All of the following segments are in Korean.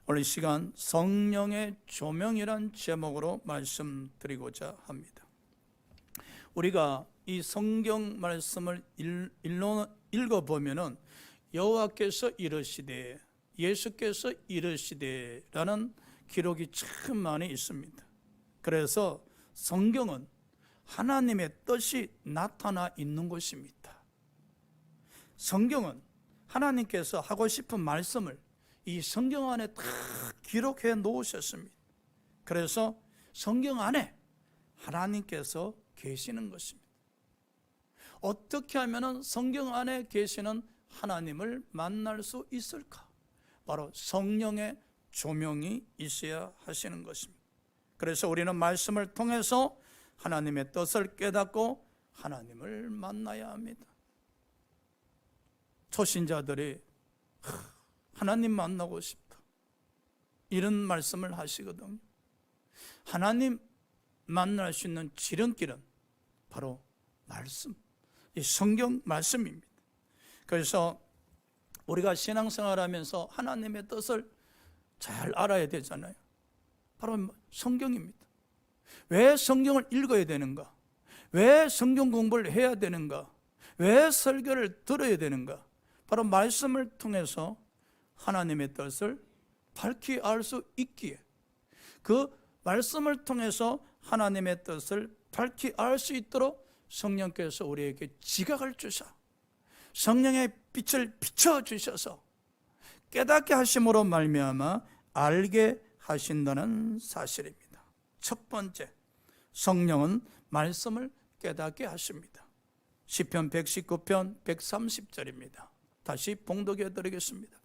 오늘 이 시간 성령의 조명이란 제목으로 말씀드리고자 합니다. 우리가 이 성경 말씀을 읽어보면은 여호와께서 이르시되, 예수께서 이르시되라는 기록이 참 많이 있습니다. 그래서 성경은 하나님의 뜻이 나타나 있는 것입니다. 성경은 하나님께서 하고 싶은 말씀을 이 성경 안에 다 기록해 놓으셨습니다. 그래서 성경 안에 하나님께서 계시는 것입니다. 어떻게 하면 성경 안에 계시는 하나님을 만날 수 있을까? 바로 성령의 조명이 있어야 하시는 것입니다. 그래서 우리는 말씀을 통해서 하나님의 뜻을 깨닫고 하나님을 만나야 합니다. 초신자들이 하나님 만나고 싶다, 이런 말씀을 하시거든요. 하나님 만날 수 있는 지름길은 바로 말씀, 이 성경 말씀입니다. 그래서 우리가 신앙생활하면서 하나님의 뜻을 잘 알아야 되잖아요. 바로 성경입니다. 왜 성경을 읽어야 되는가? 왜 성경 공부를 해야 되는가? 왜 설교를 들어야 되는가? 바로 말씀을 통해서 하나님의 뜻을 밝히 알 수 있기에, 그 말씀을 통해서 하나님의 뜻을 밝히 알 수 있도록 성령께서 우리에게 지각을 주셔 성령의 빛을 비춰주셔서 깨닫게 하심으로 말미암아 알게 하신다는 사실입니다. 첫 번째, 성령은 말씀을 깨닫게 하십니다. 시편 119편 130절입니다. 다시 봉독해 드리겠습니다.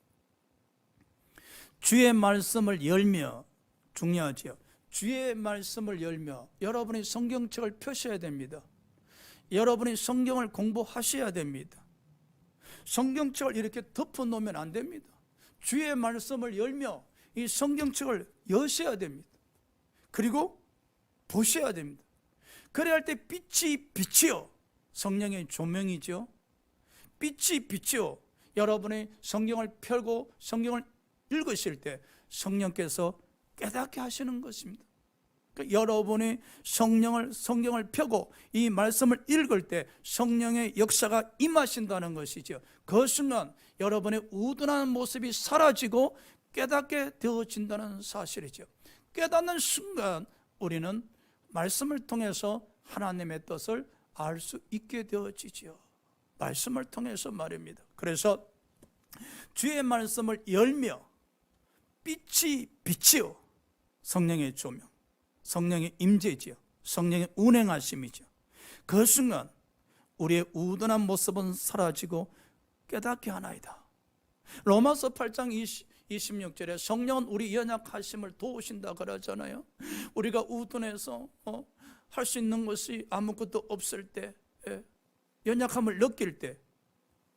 주의 말씀을 열며, 중요하지요. 주의 말씀을 열며 여러분이 성경책을 펴셔야 됩니다. 여러분이 성경을 공부하셔야 됩니다. 성경책을 이렇게 덮어 놓으면 안 됩니다. 주의 말씀을 열며 이 성경책을 여셔야 됩니다. 그리고 보셔야 됩니다. 그래야 할 때 빛이 빛이요, 성령의 조명이죠. 빛이 빛이요, 여러분이 성경을 펴고 성경을 읽으실 때 성령께서 깨닫게 하시는 것입니다. 그러니까 여러분이 성경을 펴고 이 말씀을 읽을 때 성령의 역사가 임하신다는 것이죠. 그 순간 여러분의 우둔한 모습이 사라지고 깨닫게 되어진다는 사실이죠. 깨닫는 순간 우리는 말씀을 통해서 하나님의 뜻을 알 수 있게 되어지죠. 말씀을 통해서 말입니다. 그래서 주의 말씀을 열며 빛이 빛이요, 성령의 조명, 성령의 임재지요, 성령의 운행하심이죠. 그 순간 우리의 우둔한 모습은 사라지고 깨닫게 하나이다. 로마서 8장 26절에 성령은 우리 연약하심을 도우신다 그러잖아요. 우리가 우둔해서 할 수 있는 것이 아무것도 없을 때, 연약함을 느낄 때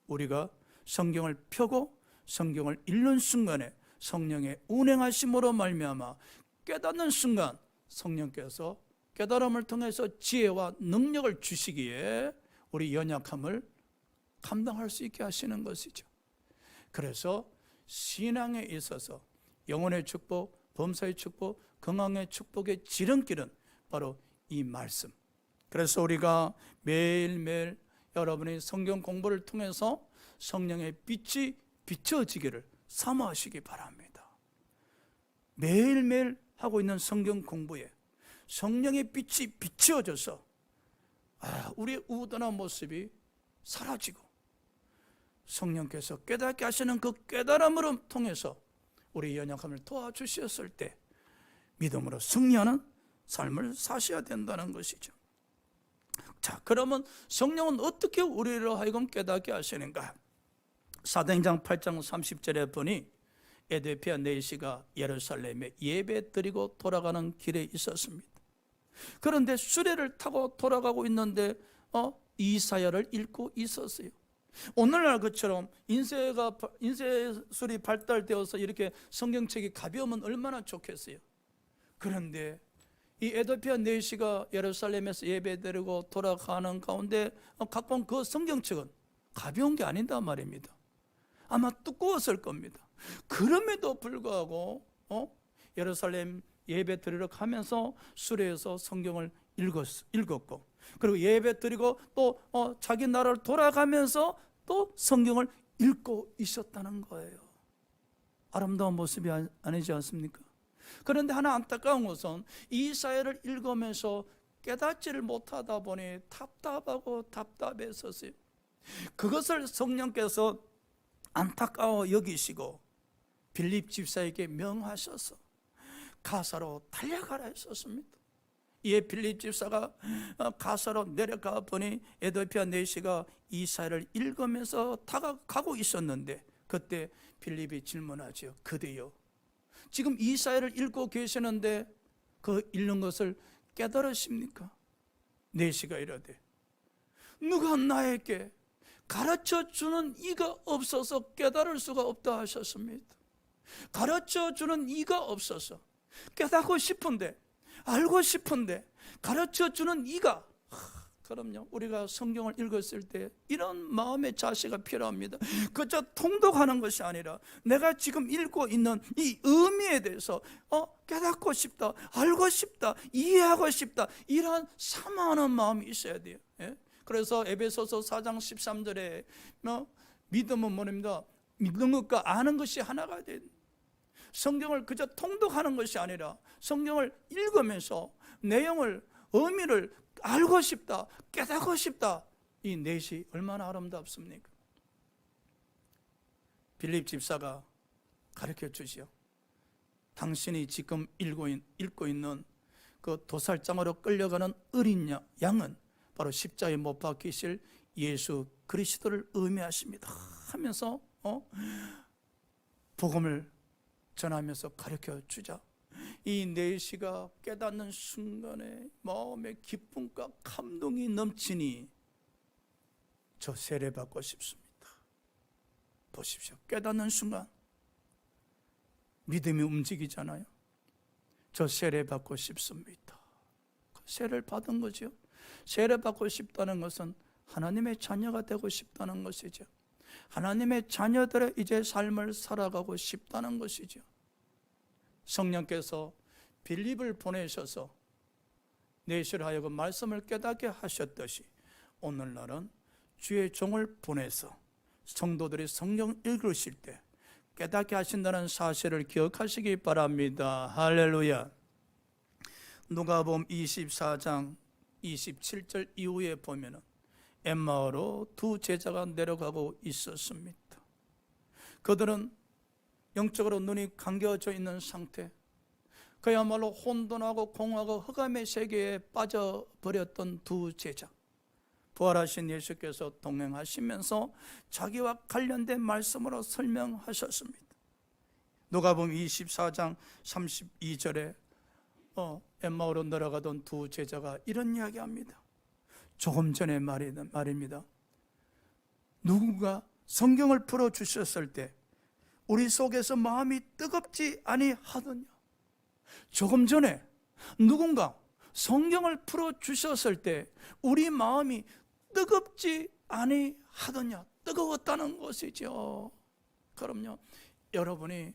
우리가 성경을 펴고 성경을 읽는 순간에 성령의 운행하심으로 말미암아 깨닫는 순간 성령께서 깨달음을 통해서 지혜와 능력을 주시기에 우리 연약함을 감당할 수 있게 하시는 것이죠. 그래서 신앙에 있어서 영혼의 축복, 범사의 축복, 건강의 축복의 지름길은 바로 이 말씀. 그래서 우리가 매일매일 여러분이 성경 공부를 통해서 성령의 빛이 비춰지기를 사모하시기 바랍니다. 매일매일 하고 있는 성경 공부에 성령의 빛이 비춰져서 우리의 우둔한 모습이 사라지고 성령께서 깨닫게 하시는 그 깨달음으로 통해서 우리 연약함을 도와주셨을 때 믿음으로 승리하는 삶을 사셔야 된다는 것이죠. 자, 그러면 성령은 어떻게 우리를 하여금 깨닫게 하시는가? 사도행전 8장 30절에 보니 에드피아 네시가 예루살렘에 예배 드리고 돌아가는 길에 있었습니다. 그런데 수레를 타고 돌아가고 있는데 이사야를 읽고 있었어요. 오늘날 그처럼 인쇄술이 발달되어서 이렇게 성경책이 가벼우면 얼마나 좋겠어요. 그런데 이 에드피아 네시가 예루살렘에서 예배드리고 돌아가는 가운데 갖고 온 그 성경책은 가벼운 게 아니다 말입니다. 아마 두꺼웠을 겁니다. 그럼에도 불구하고 예루살렘 예배 드리러 가면서 수레에서 성경을 읽었고, 그리고 예배 드리고 또 자기 나라를 돌아가면서 또 성경을 읽고 있었다는 거예요. 아름다운 모습이 아니지 않습니까? 그런데 하나 안타까운 것은 이 사회를 읽으면서 깨닫지를 못하다 보니 답답하고 답답했었어요. 그것을 성령께서 안타까워 여기시고 빌립 집사에게 명하셔서 가사로 달려가라 했었습니다. 이에 빌립 집사가 가사로 내려가 보니 에도피아 내시가 이사야를 읽으면서 다가가고 있었는데, 그때 빌립이 질문하죠. 그대여, 지금 이사야를 읽고 계시는데 그 읽는 것을 깨달으십니까? 내시가 이르되, 누가 나에게 가르쳐주는 이가 없어서 깨달을 수가 없다 하셨습니다. 가르쳐주는 이가 없어서 깨닫고 싶은데, 알고 싶은데 가르쳐주는 이가, 그럼요, 우리가 성경을 읽었을 때 이런 마음의 자세가 필요합니다. 그저 통독하는 것이 아니라 내가 지금 읽고 있는 이 의미에 대해서 깨닫고 싶다, 알고 싶다, 이해하고 싶다, 이러한 사모하는 마음이 있어야 돼요. 그래서 에베소서 4장 13절에 믿음은 뭐입니다? 믿는 것과 아는 것이 하나가 된, 성경을 그저 통독하는 것이 아니라 성경을 읽으면서 내용을, 의미를 알고 싶다, 깨닫고 싶다, 이 넷이 얼마나 아름답습니까? 빌립 집사가 가르쳐 주시오. 당신이 지금 읽고 있는 그 도살장으로 끌려가는 어린 양은 바로 십자가에 못 박히실 예수 그리스도를 의미하십니다 하면서 복음을 전하면서 가르쳐 주자 이 내시가 깨닫는 순간에 마음의 기쁨과 감동이 넘치니 저 세례받고 싶습니다. 보십시오. 깨닫는 순간 믿음이 움직이잖아요. 저 세례받고 싶습니다. 세례를 받은 거죠. 세례받고 싶다는 것은 하나님의 자녀가 되고 싶다는 것이죠. 하나님의 자녀들의 이제 삶을 살아가고 싶다는 것이죠. 성령께서 빌립을 보내셔서 내시를 하여금 말씀을 깨닫게 하셨듯이 오늘날은 주의 종을 보내서 성도들이 성경 읽으실 때 깨닫게 하신다는 사실을 기억하시기 바랍니다. 할렐루야. 누가복음 24장 27절 이후에 보면은 엠마오로 두 제자가 내려가고 있었습니다. 그들은 영적으로 눈이 감겨져 있는 상태, 그야말로 혼돈하고 공허하고 흑암의 세계에 빠져버렸던 두 제자, 부활하신 예수께서 동행하시면서 자기와 관련된 말씀으로 설명하셨습니다. 누가복음 24장 32절에 엠마오로 내려가던 두 제자가 이런 이야기합니다. 조금 전에 말입니다. 누군가 성경을 풀어주셨을 때 우리 속에서 마음이 뜨겁지 아니하더냐. 조금 전에 누군가 성경을 풀어주셨을 때 우리 마음이 뜨겁지 아니하더냐. 뜨거웠다는 것이죠. 그럼요, 여러분이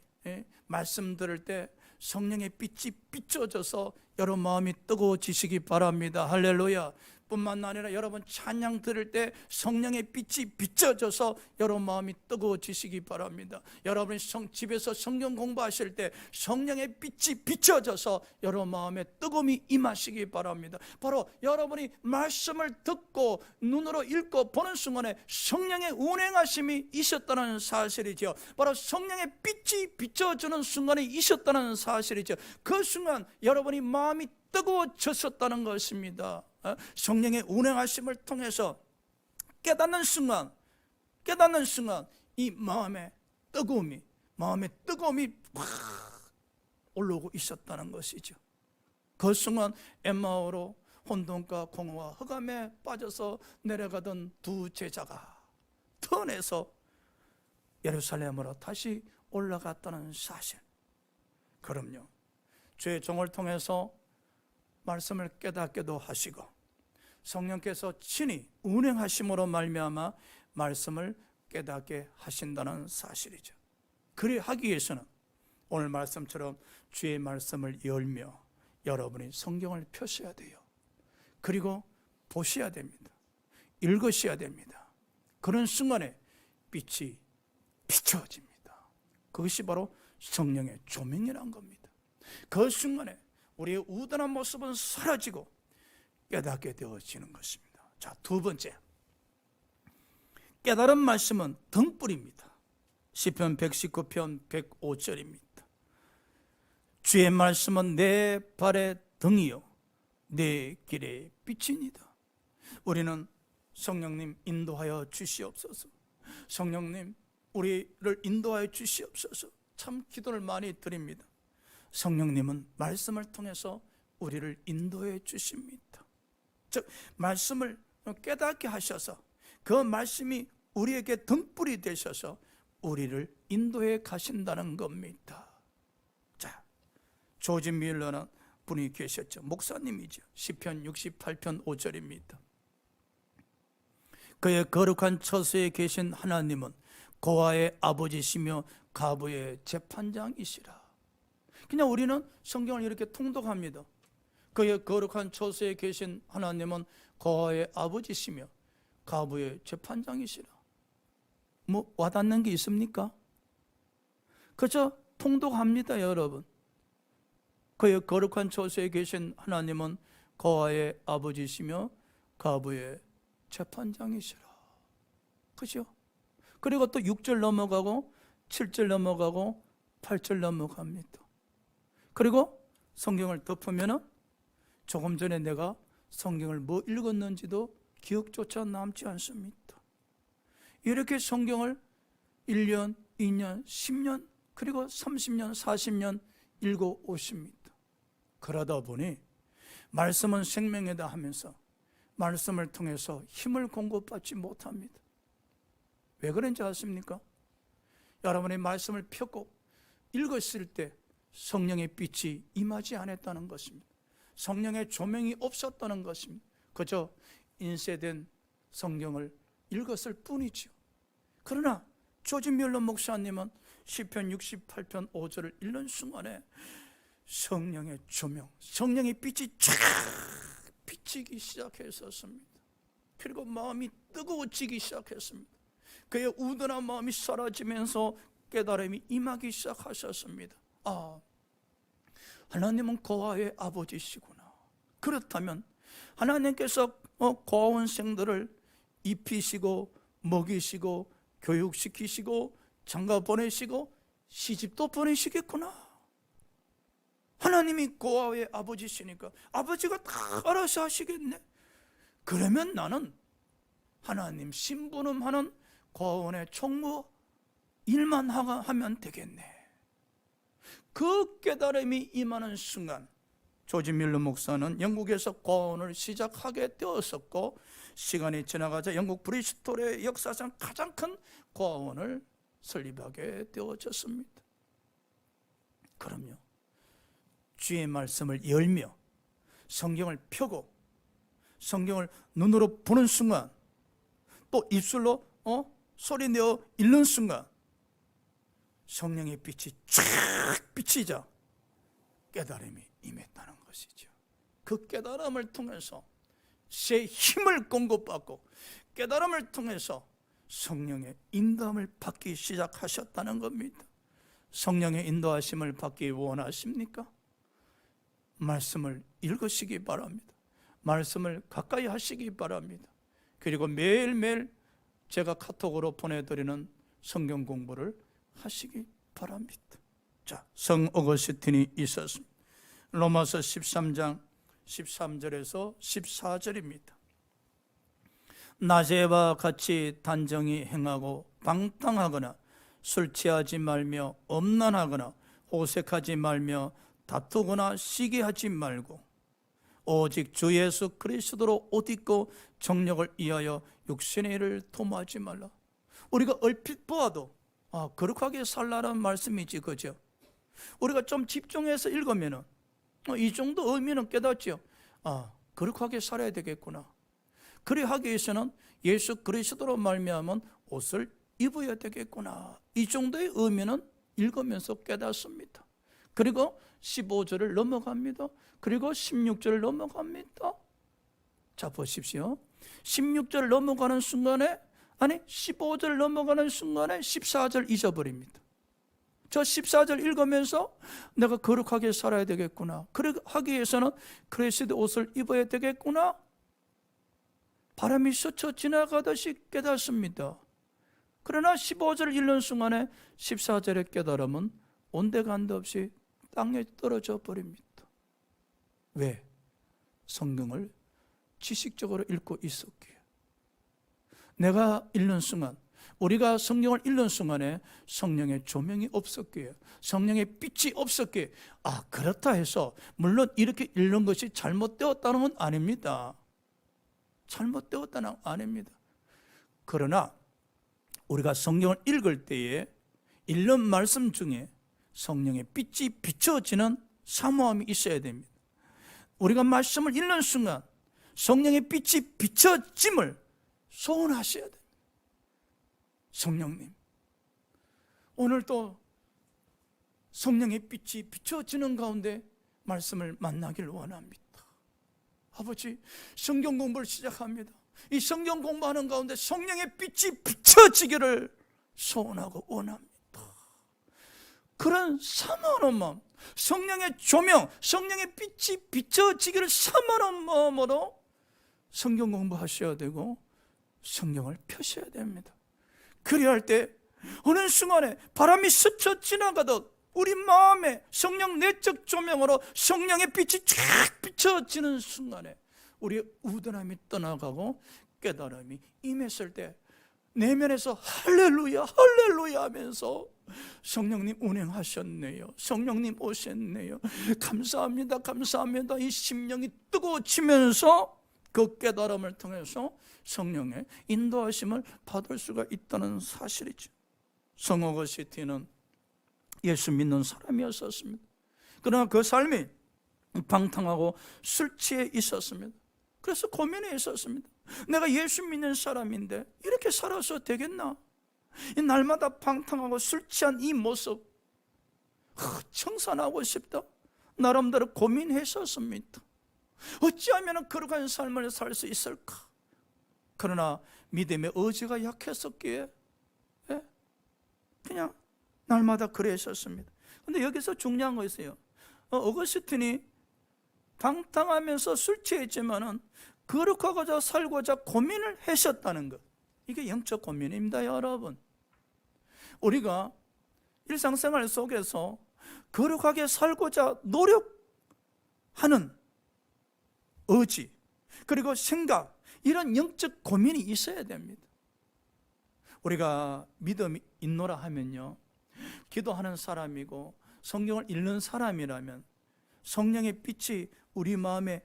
말씀 들을 때 성령의 빛이 비춰져서 여러분 마음이 뜨거워지시기 바랍니다. 할렐루야. 뿐만 아니라 여러분 찬양 들을 때 성령의 빛이 비춰져서 여러분 마음이 뜨거워지시기 바랍니다. 여러분이 집에서 성경 공부하실 때 성령의 빛이 비춰져서 여러분 마음에 뜨거움이 임하시기 바랍니다. 바로 여러분이 말씀을 듣고 눈으로 읽고 보는 순간에 성령의 운행하심이 있었다는 사실이죠. 바로 성령의 빛이 비춰주는 순간에 있었다는 사실이죠. 그 순간 여러분이 마음이 뜨거워졌었다는 것입니다. 성령의 운행하심을 통해서 깨닫는 순간 이 마음의 뜨거움이 확 올라오고 있었다는 것이죠. 그 순간 엠마오로 혼돈과 공허와 흑암에 빠져서 내려가던 두 제자가 턴해서 예루살렘으로 다시 올라갔다는 사실. 그럼요, 주의 종을 통해서 말씀을 깨닫게도 하시고 성령께서 친히 운행하심으로 말미암아 말씀을 깨닫게 하신다는 사실이죠. 그리 하기 위해서는 오늘 말씀처럼 주의 말씀을 열며 여러분이 성경을 펴셔야 돼요. 그리고 보셔야 됩니다. 읽으셔야 됩니다. 그런 순간에 빛이 비춰집니다. 그것이 바로 성령의 조명이란 겁니다. 그 순간에 우리의 우둔한 모습은 사라지고 깨닫게 되어지는 것입니다. 자, 두 번째, 깨달은 말씀은 등불입니다. 시편 119편 105절입니다. 주의 말씀은 내 발의 등이요 내 길의 빛이니이다. 우리는 성령님 인도하여 주시옵소서. 성령님 우리를 인도하여 주시옵소서. 참 기도를 많이 드립니다. 성령님은 말씀을 통해서 우리를 인도해 주십니다. 즉 말씀을 깨닫게 하셔서 그 말씀이 우리에게 등불이 되셔서 우리를 인도해 가신다는 겁니다. 자, 조지 밀러는 분이 계셨죠. 목사님이죠. 시편 68편 5절입니다. 그의 거룩한 처소에 계신 하나님은 고아의 아버지시며 가부의 재판장이시라. 그냥 우리는 성경을 이렇게 통독합니다. 그의 거룩한 처소에 계신 하나님은 고아의 아버지시며 가부의 재판장이시라. 뭐 와닿는 게 있습니까? 그저 통독합니다, 여러분. 그의 거룩한 처소에 계신 하나님은 고아의 아버지시며 가부의 재판장이시라. 그죠? 그리고 또 6절 넘어가고 7절 넘어가고 8절 넘어갑니다. 그리고 성경을 덮으면 조금 전에 내가 성경을 뭐 읽었는지도 기억조차 남지 않습니다. 이렇게 성경을 1년, 2년, 10년, 그리고 30년, 40년 읽어 오십니다. 그러다 보니 말씀은 생명이다 하면서 말씀을 통해서 힘을 공급받지 못합니다. 왜 그런지 아십니까? 여러분이 말씀을 펴고 읽었을 때 성령의 빛이 임하지 않았다는 것입니다. 성령의 조명이 없었다는 것입니다. 그저 인쇄된 성경을 읽었을 뿐이죠. 그러나 조지 밀러 목사님은 시편 68편 5절을 읽는 순간에 성령의 조명, 성령의 빛이 쫙 비치기 시작했었습니다. 그리고 마음이 뜨거워지기 시작했습니다. 그의 우둔한 마음이 사라지면서 깨달음이 임하기 시작하셨습니다. 아, 하나님은 고아의 아버지시구나. 그렇다면 하나님께서 고아원생들을 입히시고 먹이시고 교육시키시고 장가 보내시고 시집도 보내시겠구나. 하나님이 고아의 아버지시니까 아버지가 다 알아서 하시겠네. 그러면 나는 하나님 심부름하는 고아원의 총무 일만 하면 되겠네. 그 깨달음이 임하는 순간 조지 밀러 목사는 영국에서 고아원을 시작하게 되었었고, 시간이 지나가자 영국 브리스톨의 역사상 가장 큰 고아원을 설립하게 되어졌습니다. 그럼요, 주의 말씀을 열며 성경을 펴고 성경을 눈으로 보는 순간, 또 입술로 소리내어 읽는 순간 성령의 빛이 쫙 비치자 깨달음이 임했다는 것이죠. 그 깨달음을 통해서 새 힘을 공급받고 깨달음을 통해서 성령의 인도함을 받기 시작하셨다는 겁니다. 성령의 인도하심을 받기 원하십니까? 말씀을 읽으시기 바랍니다. 말씀을 가까이 하시기 바랍니다. 그리고 매일매일 제가 카톡으로 보내드리는 성경 공부를 하시기 바랍니다. 자, 성 어거스틴이 있었습니다. 로마서 13장 13절에서 14절입니다. 낮에와 같이 단정히 행하고 방탕하거나 술 취하지 말며 엄란하거나 호색하지 말며 다투거나 시기하지 말고 오직 주 예수 그리스도로 옷 입고 정력을 위하여 육신의 일을 도모하지 말라. 우리가 얼핏 보아도 거룩하게 살라는 말씀이지, 그죠? 우리가 좀 집중해서 읽으면 이 정도 의미는 깨닫죠. 거룩하게 살아야 되겠구나. 그래 하기 위해서는 예수 그리스도로 말미암은 옷을 입어야 되겠구나. 이 정도의 의미는 읽으면서 깨닫습니다. 그리고 15절을 넘어갑니다. 그리고 16절을 넘어갑니다. 자, 보십시오. 16절 넘어가는 순간에, 아니 15절 넘어가는 순간에 14절 잊어버립니다. 저 14절 읽으면서 내가 거룩하게 살아야 되겠구나, 그렇게 하기 위해서는 크레시드 옷을 입어야 되겠구나, 바람이 스쳐 지나가듯이 깨닫습니다. 그러나 15절 읽는 순간에 14절의 깨달음은 온데간데 없이 땅에 떨어져 버립니다. 왜? 성경을 지식적으로 읽고 있었기에. 내가 읽는 순간, 우리가 성경을 읽는 순간에 성령의 조명이 없었기에, 성령의 빛이 없었기에, 그렇다 해서 물론 이렇게 읽는 것이 잘못되었다는 건 아닙니다. 잘못되었다는 건 아닙니다. 그러나 우리가 성경을 읽을 때에 읽는 말씀 중에 성령의 빛이 비춰지는 사모함이 있어야 됩니다. 우리가 말씀을 읽는 순간 성령의 빛이 비춰짐을 소원하셔야 됩니다. 성령님, 오늘도 성령의 빛이 비춰지는 가운데 말씀을 만나길 원합니다. 아버지, 성경 공부를 시작합니다. 이 성경 공부하는 가운데 성령의 빛이 비춰지기를 소원하고 원합니다. 그런 사모하는 마음, 성령의 조명, 성령의 빛이 비춰지기를 사모하는 마음으로 성경 공부하셔야 되고 성경을 펴셔야 됩니다. 그래야 할 때 어느 순간에 바람이 스쳐 지나가듯 우리 마음에 성령 내적 조명으로 성령의 빛이 쫙 비춰지는 순간에 우리의 우둔함이 떠나가고 깨달음이 임했을 때 내면에서 할렐루야 할렐루야 하면서 성령님 운행하셨네요, 성령님 오셨네요, 감사합니다 감사합니다, 이 심령이 뜨거워지면서 그 깨달음을 통해서 성령의 인도하심을 받을 수가 있다는 사실이죠. 성 어거스틴은 예수 믿는 사람이었습니다. 그러나 그 삶이 방탕하고 술 취해 있었습니다. 그래서 고민해 있었습니다. 내가 예수 믿는 사람인데 이렇게 살아서 되겠나? 이 날마다 방탕하고 술 취한 이 모습 청산하고 싶다, 나름대로 고민했었습니다. 어찌하면 거룩한 삶을 살 수 있을까? 그러나 믿음의 의지가 약했었기에 그냥 날마다 그랬었습니다. 근데 여기서 중요한 거 있어요. 어거스틴이 방탕하면서 술 취했지만은 거룩하고자 살고자 고민을 하셨다는 것, 이게 영적 고민입니다. 여러분, 우리가 일상생활 속에서 거룩하게 살고자 노력하는 의지, 그리고 생각, 이런 영적 고민이 있어야 됩니다. 우리가 믿음이 있노라 하면요, 기도하는 사람이고 성경을 읽는 사람이라면, 성령의 빛이 우리 마음에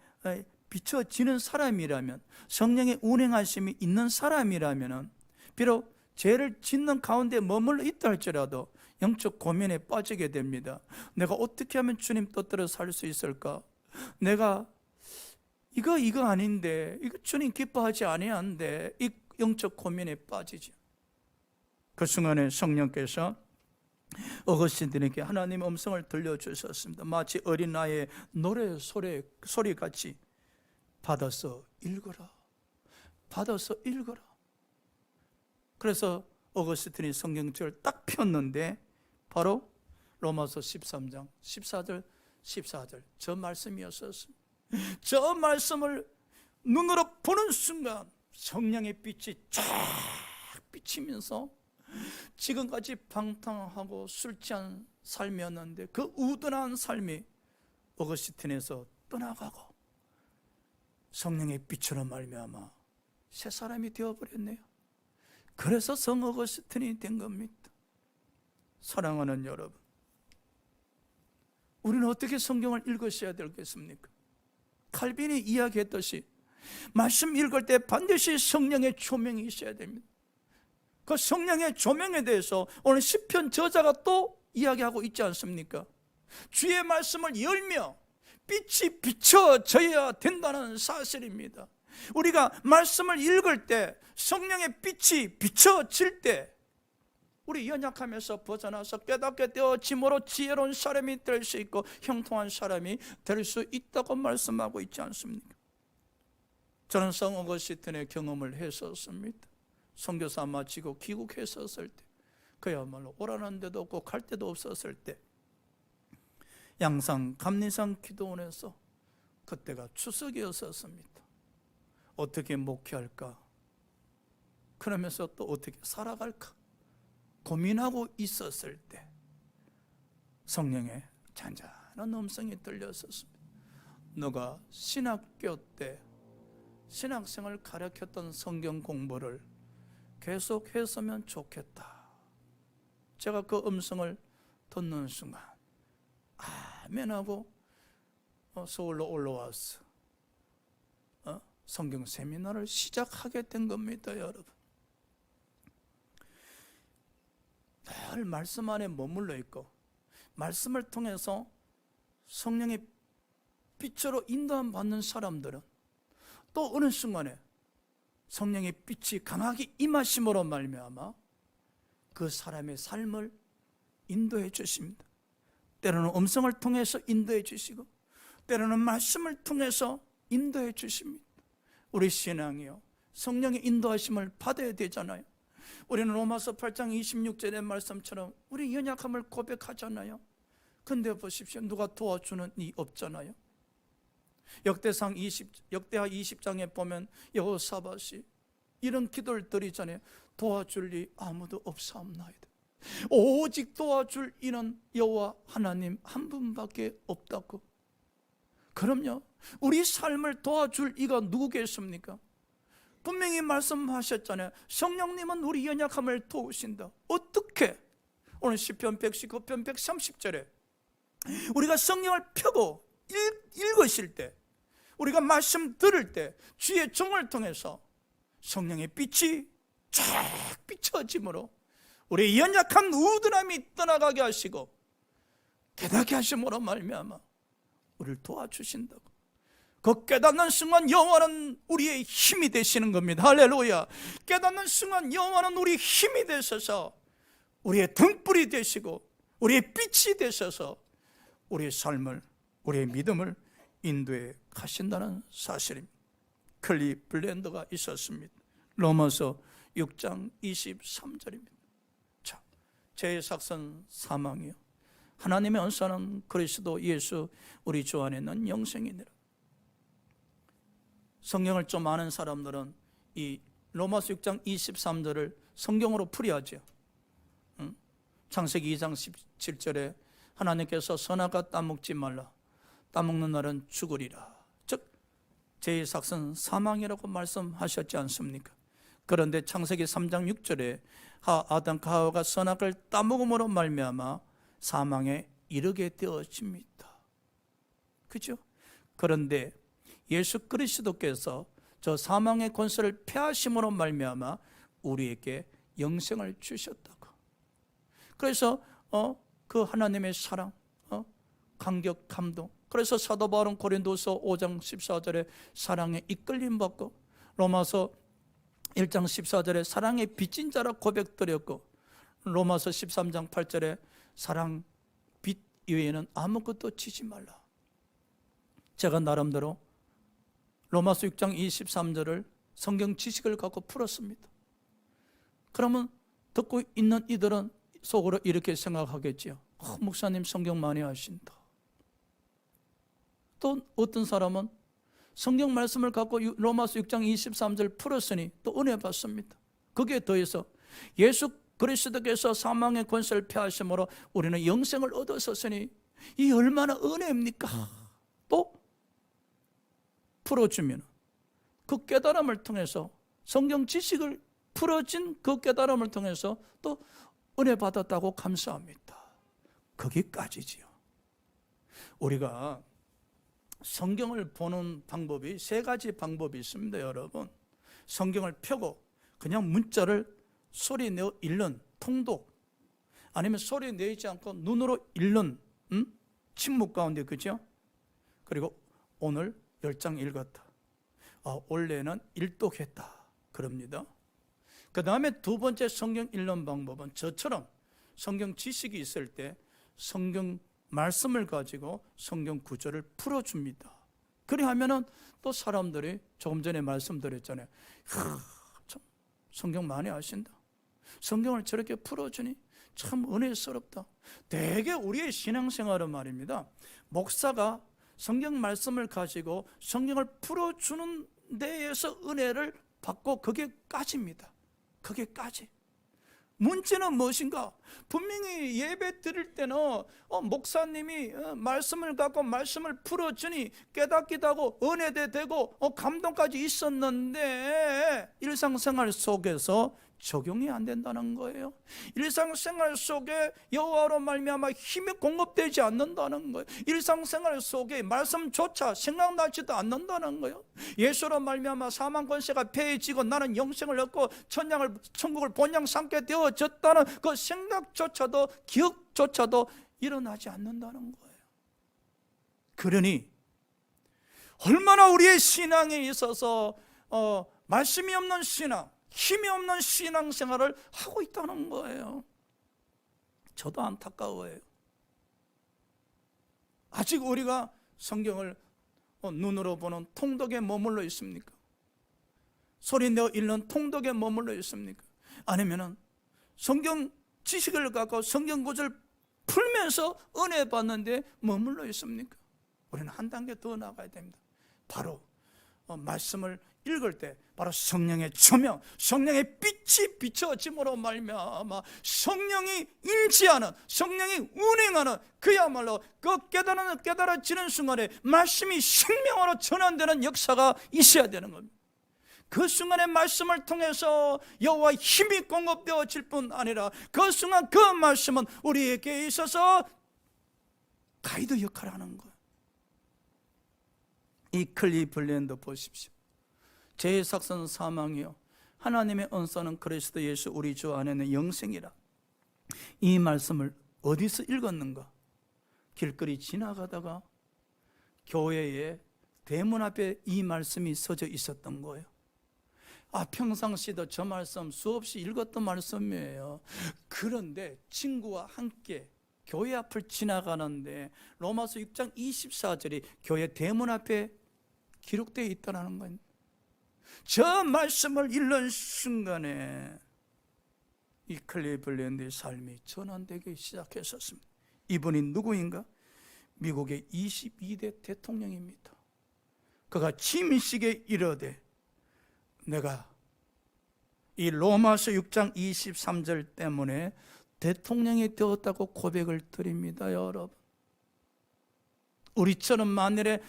비춰지는 사람이라면, 성령의 운행하심이 있는 사람이라면, 비록 죄를 짓는 가운데 머물러 있다 할지라도 영적 고민에 빠지게 됩니다. 내가 어떻게 하면 주님 뜻대로 살 수 있을까? 내가 이거 아닌데, 이거 주님 기뻐하지 아니한데, 이 영적 고민에 빠지죠. 그 순간에 성령께서 어거스틴에게 하나님의 음성을 들려주셨습니다. 마치 어린아이의 노래 소리같이 받아서 읽어라, 받아서 읽어라. 그래서 어거스틴이 성경책을 딱 폈는데 바로 로마서 13장 14절 저 말씀이었었습니다. 저 말씀을 눈으로 보는 순간 성령의 빛이 쫙 비치면서 지금까지 방탕하고 술 취한 삶이었는데 그 우둔한 삶이 어거스틴에서 떠나가고 성령의 빛으로 말미암아 새 사람이 되어버렸네요. 그래서 성 어거스틴이 된 겁니다. 사랑하는 여러분, 우리는 어떻게 성경을 읽으셔야 되겠습니까? 칼빈이 이야기했듯이 말씀 읽을 때 반드시 성령의 조명이 있어야 됩니다. 그 성령의 조명에 대해서 오늘 시편 저자가 또 이야기하고 있지 않습니까? 주의 말씀을 열며 빛이 비춰져야 된다는 사실입니다. 우리가 말씀을 읽을 때 성령의 빛이 비춰질 때 우리 연약함에서 벗어나서 깨닫게 되어짐으로 지혜로운 사람이 될 수 있고 형통한 사람이 될 수 있다고 말씀하고 있지 않습니까? 저는 성 어거스틴의 경험을 했었습니다. 선교사 마치고 귀국했었을 때, 그야말로 오라는 데도 없고 갈 데도 없었을 때, 양산 감리산 기도원에서 그때가 추석이었었습니다. 어떻게 목회할까? 그러면서 또 어떻게 살아갈까? 고민하고 있었을 때 성령의 잔잔한 음성이 들렸었습니다. 너가 신학교 때 신학생을 가르쳤던 성경 공부를 계속했으면 좋겠다. 제가 그 음성을 듣는 순간 아멘하고 서울로 올라와서 성경 세미나를 시작하게 된 겁니다. 여러분, 늘 말씀 안에 머물러 있고 말씀을 통해서 성령의 빛으로 인도함 받는 사람들은 또 어느 순간에 성령의 빛이 강하게 임하심으로 말미암아 그 사람의 삶을 인도해 주십니다. 때로는 음성을 통해서 인도해 주시고 때로는 말씀을 통해서 인도해 주십니다. 우리 신앙이요, 성령의 인도하심을 받아야 되잖아요. 우리는 로마서 8장 26절의 말씀처럼 우리 연약함을 고백하잖아요. 근데 보십시오, 누가 도와주는 이 없잖아요. 역대하 20장에 보면 여호사밧이 이런 기도를 드리잖아요. 도와줄 이 아무도 없사옵나이다. 오직 도와줄 이는 여호와 하나님 한 분밖에 없다고. 그럼요, 우리 삶을 도와줄 이가 누구겠습니까? 분명히 말씀하셨잖아요. 성령님은 우리 연약함을 도우신다. 어떻게? 오늘 시편 119편 130절에 우리가 성령을 펴고 읽으실 때, 우리가 말씀 들을 때 주의 종을 통해서 성령의 빛이 쫙 비춰짐으로 우리의 연약한 우둔함이 떠나가게 하시고 깨닫게 하심으로 말미암아 우리를 도와주신다고. 그 깨닫는 순간 여호와는 우리의 힘이 되시는 겁니다. 할렐루야. 깨닫는 순간 여호와는 우리의 힘이 되셔서 우리의 등불이 되시고 우리의 빛이 되셔서 우리의 삶을, 우리의 믿음을 인도해 가신다는 사실입니다. 클리 블렌더가 있었습니다. 로마서 6장 23절입니다. 자, 제1sak선 사망이요, 하나님의 언사는 그리스도 예수 우리 주 안에 있는 영생이니라. 성경을 좀 아는 사람들은 이 로마서 6장 23절을 성경으로 풀이하죠. 창세기 2장 17절에 하나님께서 선악과 따먹지 말라, 따먹는 날은 죽으리라. 즉 제1sak선 사망이라고 말씀하셨지 않습니까? 그런데 창세기 3장 6절에 아담과 하와가 선악을 따먹음으로 말미암아 사망에 이르게 되어집니다. 그죠? 그런데 예수 그리스도께서 저 사망의 권세를 패하심으로 말미암아 우리에게 영생을 주셨다고. 그래서 그 하나님의 사랑, 감격, 감동. 그래서 사도 바울은 고린도서 5장 14절에 사랑에 이끌림 받고, 로마서 1장 14절에 사랑의 빚진 자라 고백드렸고, 로마서 13장 8절에 사랑 빚 이외에는 아무것도 지지 말라. 제가 나름대로 로마서 6장 23절을 성경 지식을 갖고 풀었습니다. 그러면 듣고 있는 이들은 속으로 이렇게 생각하겠지요. 목사님 성경 많이 하신다. 또 어떤 사람은 성경 말씀을 갖고 로마서 6장 23절 풀었으니 또 은혜 받습니다. 거기에 더해서 예수 그리스도께서 사망의 권세를 패하심으로 우리는 영생을 얻었으니 이 얼마나 은혜입니까? 또 풀어주면 그 깨달음을 통해서, 성경 지식을 풀어진 그 깨달음을 통해서 또 은혜 받았다고 감사합니다. 거기까지지요. 우리가 성경을 보는 방법이 세 가지 방법이 있습니다. 여러분, 성경을 펴고 그냥 문자를 소리 내어 읽는 통독, 아니면 소리 내지 않고 눈으로 읽는 침묵 가운데, 그죠? 그리고 오늘 10장 읽었다, 원래는 일독했다, 그럽니다. 그 다음에 두 번째 성경 읽는 방법은 저처럼 성경 지식이 있을 때 성경 말씀을 가지고 성경 구절을 풀어줍니다. 그리 하면은 또 사람들이 조금 전에 말씀드렸잖아요. 참 성경 많이 아신다. 성경을 저렇게 풀어주니 참 은혜스럽다. 대개 우리의 신앙생활은 말입니다, 목사가 성경 말씀을 가지고 성경을 풀어주는 데에서 은혜를 받고 그게 까집니다. 그게 까지. 문제는 무엇인가? 분명히 예배 드릴 때는 목사님이 말씀을 갖고 말씀을 풀어주니 깨닫기도 하고 은혜도 되고 감동까지 있었는데 일상생활 속에서 적용이 안 된다는 거예요. 일상생활 속에 여호와로 말미암아 힘이 공급되지 않는다는 거예요. 일상생활 속에 말씀조차 생각나지도 않는다는 거예요. 예수로 말미암아 사망 권세가 폐해지고 나는 영생을 얻고 천국을 본향 삼게 되어졌다는 그 생각조차도 기억조차도 일어나지 않는다는 거예요. 그러니 얼마나 우리의 신앙에 있어서 말씀이 없는 신앙, 힘이 없는 신앙생활을 하고 있다는 거예요. 저도 안타까워요. 아직 우리가 성경을 눈으로 보는 통독에 머물러 있습니까? 소리내어 읽는 통독에 머물러 있습니까? 아니면은 성경 지식을 갖고 성경 구절 풀면서 은혜 받는데 머물러 있습니까? 우리는 한 단계 더 나가야 됩니다. 바로 말씀을 읽을 때 바로 성령의 조명, 성령의 빛이 비춰짐으로 말미암아 성령이 일치하는, 성령이 운행하는 그야말로 그 깨달아지는 순간에 말씀이 생명으로 전환되는 역사가 있어야 되는 겁니다. 그 순간의 말씀을 통해서 여호와의 힘이 공급되어질 뿐 아니라 그 순간 그 말씀은 우리에게 있어서 가이드 역할을 하는 거예요. 이 클리블랜드 보십시오. 제1사건 사망이요 하나님의 언사는 그리스도 예수 우리 주 안에는 영생이라. 이 말씀을 어디서 읽었는가? 길거리 지나가다가 교회의 대문 앞에 이 말씀이 서져 있었던 거예요. 평상시도 저 말씀 수없이 읽었던 말씀이에요. 그런데 친구와 함께 교회 앞을 지나가는데 로마서 6장 24절이 교회 대문 앞에 기록되어 있다는 거예요. 저 말씀을 읽는 순간에 이 클리블랜드의 삶이 전환되기 시작했었습니다. 이분이 누구인가? 미국의 22대 대통령입니다. 그가 침식에 이르되 내가 이 로마서 6장 23절 때문에 대통령이 되었다고 고백을 드립니다. 여러분, 우리처럼 만일에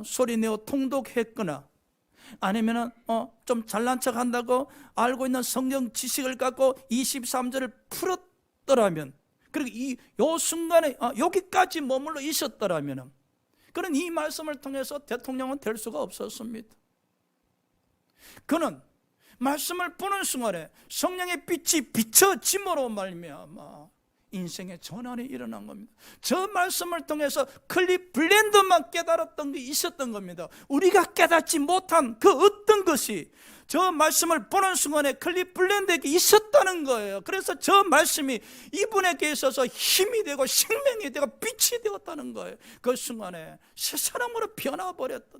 소리내어 통독했거나 아니면은 좀 잘난 척 한다고 알고 있는 성경 지식을 갖고 23절을 풀었더라면, 그리고 요 순간에 여기까지 머물러 있었더라면 그는 이 말씀을 통해서 대통령은 될 수가 없었습니다. 그는 말씀을 보는 순간에 성령의 빛이 비춰짐으로 말미암아 인생의 전환이 일어난 겁니다. 저 말씀을 통해서 클리블랜드만 깨달았던 게 있었던 겁니다. 우리가 깨닫지 못한 그 어떤 것이 저 말씀을 보는 순간에 클리블랜드에게 있었다는 거예요. 그래서 저 말씀이 이분에게 있어서 힘이 되고 생명이 되고 빛이 되었다는 거예요. 그 순간에 새 사람으로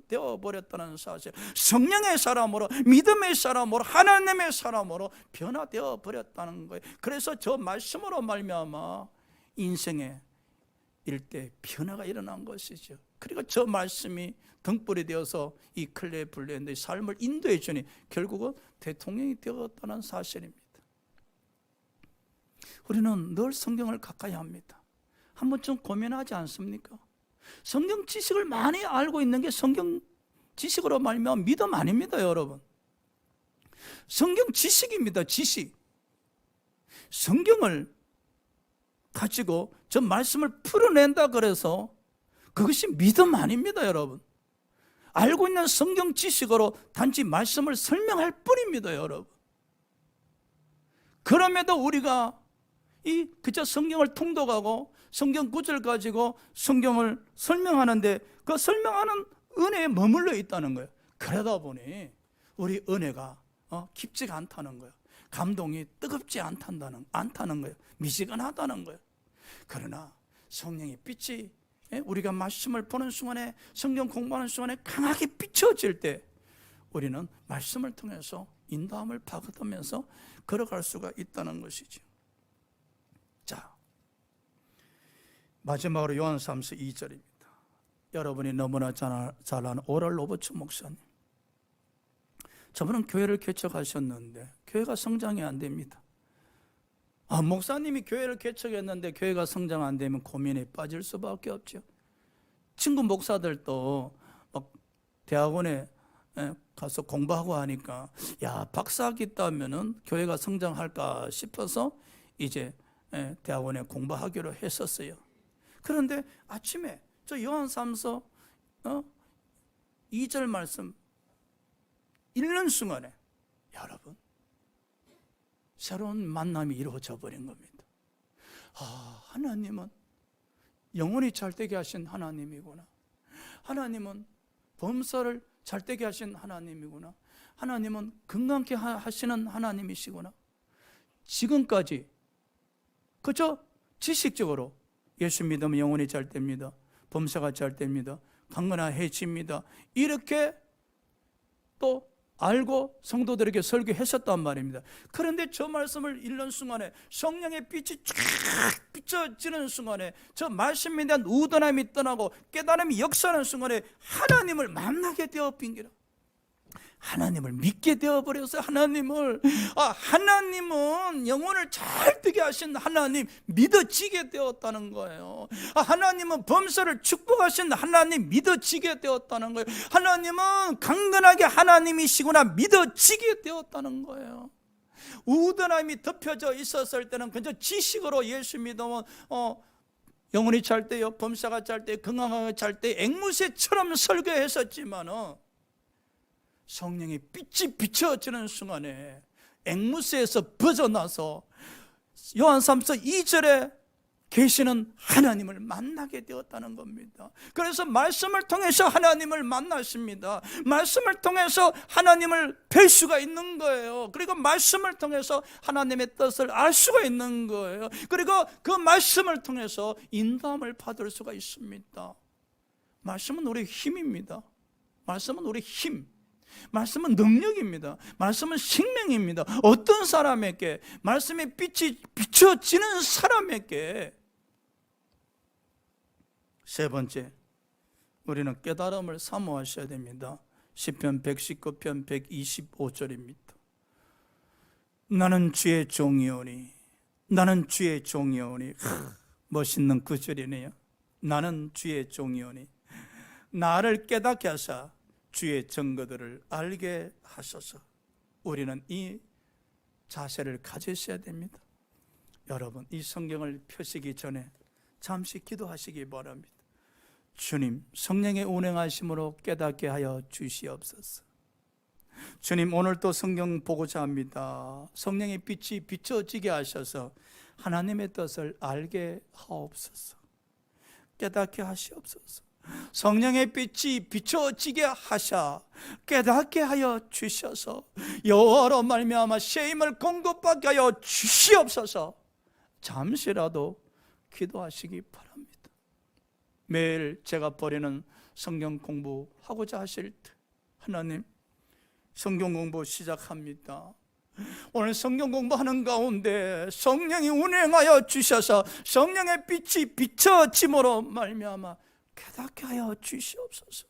되어버렸다는 사실, 성령의 사람으로, 믿음의 사람으로, 하나님의 사람으로 변화되어 버렸다는 거예요. 그래서 저 말씀으로 말미암아 인생의 일대 변화가 일어난 것이죠. 그리고 저 말씀이 등불이 되어서 이 클리블랜드의 삶을 인도해 주니 결국은 대통령이 되었다는 사실입니다. 우리는 늘 성경을 가까이 합니다. 한 번쯤 고민하지 않습니까? 성경 지식을 많이 알고 있는 게 성경 지식으로 말미암아 믿음 아닙니다, 여러분. 성경 지식입니다, 지식. 성경을 가지고 저 말씀을 풀어낸다 그래서 그것이 믿음 아닙니다, 여러분. 알고 있는 성경 지식으로 단지 말씀을 설명할 뿐입니다, 여러분. 그럼에도 우리가 그저 성경을 통독하고 성경 구절 가지고 성경을 설명하는데 그 설명하는 은혜에 머물러 있다는 거예요. 그러다 보니 우리 은혜가 깊지가 않다는 거예요. 감동이 뜨겁지 않다는 거예요. 미지근하다는 거예요. 그러나 성령의 빛이 우리가 말씀을 보는 순간에, 성경 공부하는 순간에 강하게 비춰질 때 우리는 말씀을 통해서 인도함을 받으면서 걸어갈 수가 있다는 것이죠. 자, 마지막으로 요한복음 3서 2절입니다. 여러분이 너무나 잘 아는 오랄 로버츠 목사님, 저분은 교회를 개척하셨는데 교회가 성장이 안 됩니다. 목사님이 교회를 개척했는데 교회가 성장 안 되면 고민에 빠질 수밖에 없죠. 친구 목사들도 막 대학원에 가서 공부하고 하니까 야, 박사학위 따면은 교회가 성장할까 싶어서 이제 대학원에 공부하기로 했었어요. 그런데 아침에 저 요한 3서 2절 말씀 읽는 순간에 여러분 새로운 만남이 이루어져 버린 겁니다. 하나님은 영원히 잘되게 하신 하나님이구나. 하나님은 범사를 잘되게 하신 하나님이구나. 하나님은 건강케 하시는 하나님이시구나. 지금까지 그저 지식적으로 예수 믿으면 영원히 잘됩니다, 범사가 잘됩니다, 강건하 해집니다, 이렇게 또 알고 성도들에게 설교했었단 말입니다. 그런데 저 말씀을 읽는 순간에 성령의 빛이 쫙 비춰지는 순간에 저 말씀에 대한 우둔함이 떠나고 깨달음이 역사하는 순간에 하나님을 만나게 되어 빙기라. 하나님을 믿게 되어버렸어요. 하나님은 영혼을 잘되게 하신 하나님 믿어지게 되었다는 거예요. 하나님은 범사를 축복하신 하나님 믿어지게 되었다는 거예요. 하나님은 강건하게 하나님이시구나 믿어지게 되었다는 거예요. 우둔함이 덮여져 있었을 때는 그저 지식으로 예수 믿으면 영혼이 잘 때요, 범사가 잘 때, 건강하게 잘 때 앵무새처럼 설교했었지만은 성령의 빛이 비춰지는 순간에 앵무새에서 벗어나서 요한 3서 2절에 계시는 하나님을 만나게 되었다는 겁니다. 그래서 말씀을 통해서 하나님을 만나십니다. 말씀을 통해서 하나님을 뵐 수가 있는 거예요. 그리고 말씀을 통해서 하나님의 뜻을 알 수가 있는 거예요. 그리고 그 말씀을 통해서 인도함을 받을 수가 있습니다. 말씀은 우리의 힘입니다. 말씀은 우리의 힘, 말씀은 능력입니다. 말씀은 생명입니다. 어떤 사람에게, 말씀의 빛이 비춰지는 사람에게. 세 번째, 우리는 깨달음을 사모하셔야 됩니다. 시편 119편 125절입니다. 나는 주의 종이오니, 나는 주의 종이오니. 멋있는 구절이네요. 나는 주의 종이오니 나를 깨닫게 하사 주의 증거들을 알게 하소서. 우리는 이 자세를 가지셔야 됩니다. 여러분, 이 성경을 펴시기 전에 잠시 기도하시기 바랍니다. 주님, 성령의 운행하심으로 깨닫게 하여 주시옵소서. 주님, 오늘도 성경 보고자 합니다. 성령의 빛이 비춰지게 하셔서 하나님의 뜻을 알게 하옵소서. 깨닫게 하시옵소서. 성령의 빛이 비춰지게 하셔 깨닫게 하여 주셔서 여호와로 말미암아 새 힘을 공급받게 하여 주시옵소서. 잠시라도 기도하시기 바랍니다. 매일 제가 버리는 성경 공부하고자 하실 때 하나님, 성경 공부 시작합니다. 오늘 성경 공부하는 가운데 성령이 운행하여 주셔서 성령의 빛이 비춰짐으로 말미암아 깨닫게 하여 주시옵소서.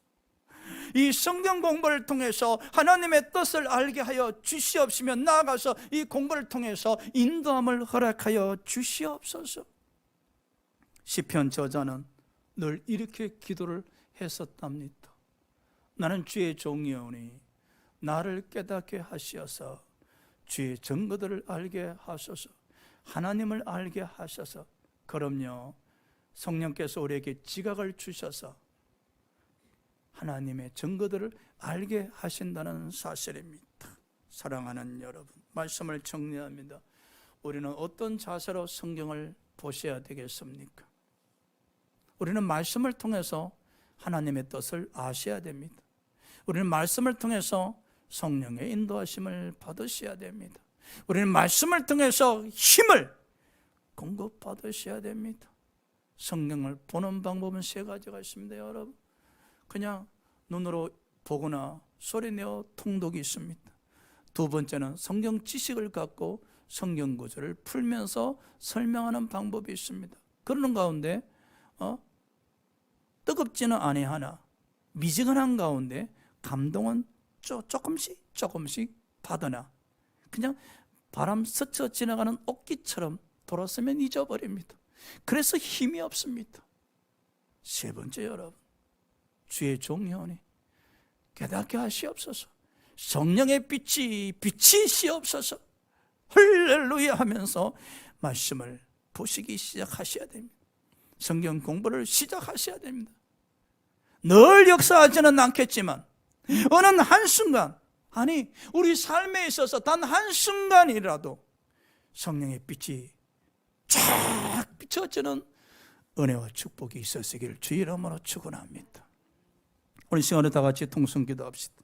이 성경 공부를 통해서 하나님의 뜻을 알게 하여 주시옵시며 나아가서 이 공부를 통해서 인도함을 허락하여 주시옵소서. 시편 저자는 늘 이렇게 기도를 했었답니다. 나는 주의 종이오니 나를 깨닫게 하시어서 주의 증거들을 알게 하소서. 하나님을 알게 하셔서. 그럼요, 성령께서 우리에게 지각을 주셔서 하나님의 증거들을 알게 하신다는 사실입니다. 사랑하는 여러분, 말씀을 정리합니다. 우리는 어떤 자세로 성경을 보셔야 되겠습니까? 우리는 말씀을 통해서 하나님의 뜻을 아셔야 됩니다. 우리는 말씀을 통해서 성령의 인도하심을 받으셔야 됩니다. 우리는 말씀을 통해서 힘을 공급받으셔야 됩니다. 성경을 보는 방법은 세 가지가 있습니다, 여러분. 그냥 눈으로 보거나 소리내어 통독이 있습니다. 두 번째는 성경 지식을 갖고 성경 구절을 풀면서 설명하는 방법이 있습니다. 그러는 가운데 뜨겁지는 아니하나 미지근한 가운데 감동은 조금씩 받으나 그냥 바람 스쳐 지나가는 옷깃처럼 돌았으면 잊어버립니다. 그래서 힘이 없습니다. 세 번째, 여러분, 주의 종이오니 깨닫게 하시옵소서. 성령의 빛이 비치시옵소서. 할렐루야 하면서 말씀을 보시기 시작하셔야 됩니다. 성경 공부를 시작하셔야 됩니다. 늘 역사하지는 않겠지만 어느 한순간, 아니 우리 삶에 있어서 단 한순간이라도 성령의 빛이 쫙 비춰지는 은혜와 축복이 있으시기를 주의 이름으로 축원합니다. 우리 시간에 다 같이 통성 기도합시다.